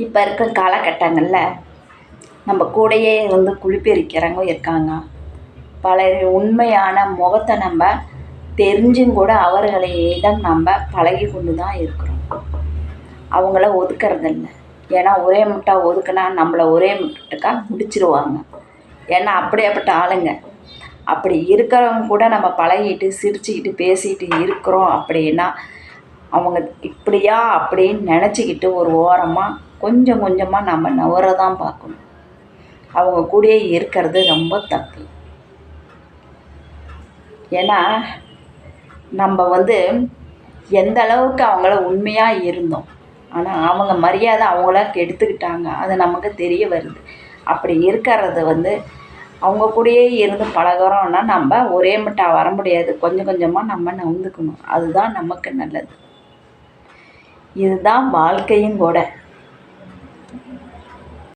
இப்போ இருக்க காலகட்டங்களில் நம்ம கூடயே இருந்து குளிப்பெரிக்கிறவங்க இருக்காங்க. பலர் உண்மையான முகத்தை நம்ம தெரிஞ்சும் கூட அவர்களிடம் நம்ம பழகி கொண்டு தான் இருக்கிறோம். அவங்கள ஒதுக்கிறதில்ல. ஏன்னா ஒரே முட்டா ஒதுக்குனா நம்மளை ஒரே முட்டுக்கா முடிச்சிருவாங்க. ஏன்னா அப்படியேப்பட்ட ஆளுங்க. அப்படி இருக்கிறவங்க கூட நம்ம பழகிட்டு சிரிச்சுக்கிட்டு பேசிக்கிட்டு இருக்கிறோம் அப்படின்னா அவங்க இப்படியா அப்படின்னு நினச்சிக்கிட்டு ஒரு ஓரமாக கொஞ்சம் கொஞ்சமாக நம்ம நவர தான் பார்க்கணும். அவங்க கூடயே இருக்கிறது ரொம்ப தப்பு. ஏன்னா நம்ம எந்த அளவுக்கு அவங்கள உண்மையாக இருந்தோம், ஆனால் அவங்க மரியாதை அவங்கள கெடுத்துக்கிட்டாங்க, அது நமக்கு தெரிய வருது. அப்படி இருக்கிறது அவங்க கூடயே இருந்து பழகிறோன்னா நம்ம ஒரே மட்டா வர முடியாது. கொஞ்சம் கொஞ்சமாக நம்ம நவுந்துக்கணும். அதுதான் நமக்கு நல்லது. இதுதான் வாழ்க்கையும் கூட.